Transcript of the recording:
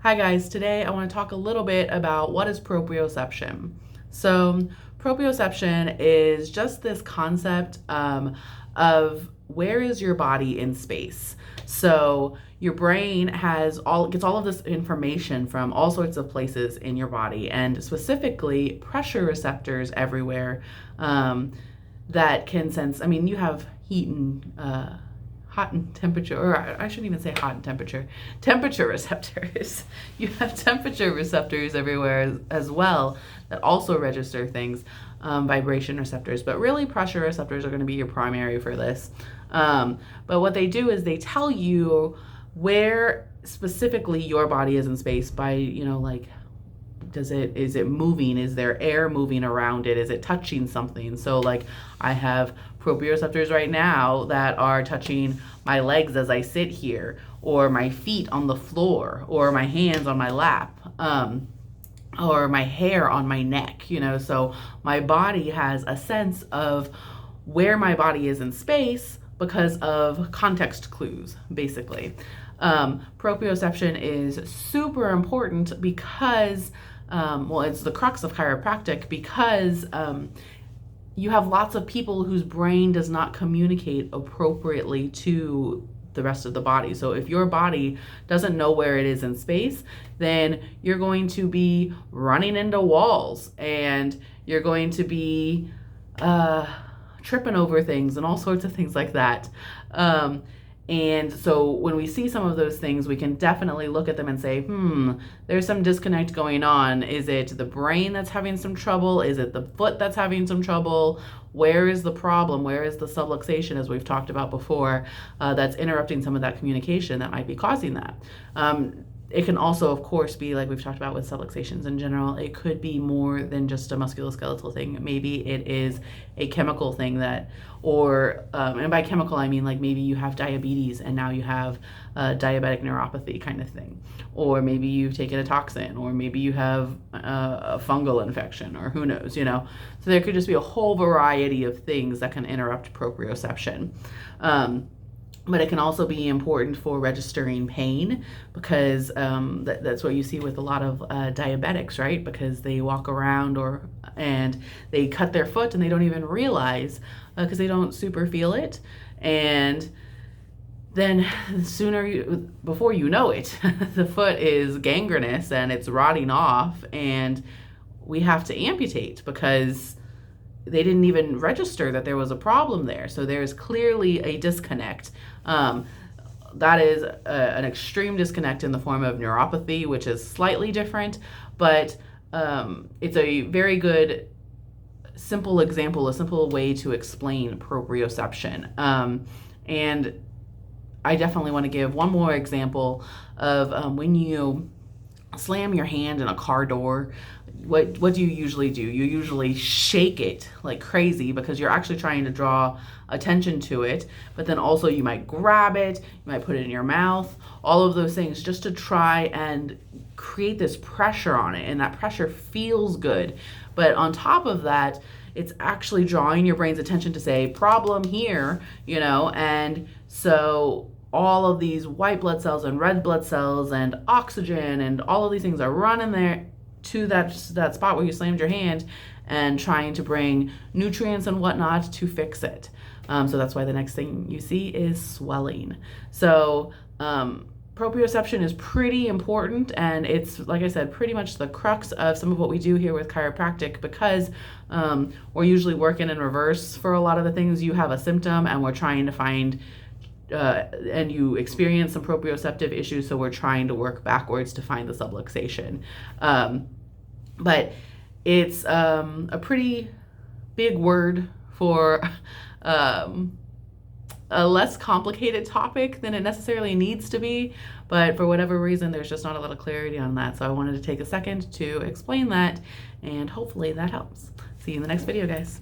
Hi guys, today I want to talk a little bit about what is proprioception. So proprioception is just this concept of where is your body in space. So your brain gets all of this information from all sorts of places in your body, and specifically pressure receptors everywhere that can sense. I mean, you have heat and hot and temperature, or I shouldn't even say hot and temperature receptors. You have temperature receptors everywhere as well that also register things, vibration receptors, but really pressure receptors are going to be your primary for this. But what they do is they tell you where specifically your body is in space by, like, is it moving? Is there air moving around it? Is it touching something? So like I have proprioceptors right now that are touching my legs as I sit here, or my feet on the floor, or my hands on my lap, or my hair on my neck, so my body has a sense of where my body is in space because of context clues, basically. Proprioception is super important because it's the crux of chiropractic, because you have lots of people whose brain does not communicate appropriately to the rest of the body. So if your body doesn't know where it is in space, then you're going to be running into walls, and you're going to be tripping over things and all sorts of things like that. And so when we see some of those things, we can definitely look at them and say, there's some disconnect going on. Is it the brain that's having some trouble? Is it the foot that's having some trouble? Where is the problem? Where is the subluxation, as we've talked about before, that's interrupting some of that communication that might be causing that? It can also, of course, be like we've talked about with subluxations in general. It could be more than just a musculoskeletal thing. Maybe it is a chemical thing and by chemical I mean like maybe you have diabetes and now you have diabetic neuropathy kind of thing, or maybe you've taken a toxin, or maybe you have a fungal infection, or who knows, So there could just be a whole variety of things that can interrupt proprioception. But it can also be important for registering pain, because that's what you see with a lot of diabetics, right? Because they walk around and they cut their foot and they don't even realize, because they don't super feel it. And then before you know it, the foot is gangrenous and it's rotting off, and we have to amputate because they didn't even register that there was a problem there. So there's clearly a disconnect. That is an extreme disconnect in the form of neuropathy, which is slightly different, but it's a very good simple example, a simple way to explain proprioception. And I definitely want to give one more example of when you slam your hand in a car door. What do you usually do? You usually shake it like crazy because you're actually trying to draw attention to it, but then also you might grab it, you might put it in your mouth, all of those things just to try and create this pressure on it, and that pressure feels good. But on top of that, it's actually drawing your brain's attention to say, problem here, and so all of these white blood cells and red blood cells and oxygen and all of these things are running there to that spot where you slammed your hand, and trying to bring nutrients and whatnot to fix it. So that's why the next thing you see is swelling. So proprioception is pretty important, and it's, like I said, pretty much the crux of some of what we do here with chiropractic, because we're usually working in reverse for a lot of the things. You have a symptom and we're trying to find and you experience some proprioceptive issues, so we're trying to work backwards to find the subluxation. But it's a pretty big word for a less complicated topic than it necessarily needs to be, but for whatever reason there's just not a lot of clarity on that, so I wanted to take a second to explain that, and hopefully that helps. See you in the next video, guys.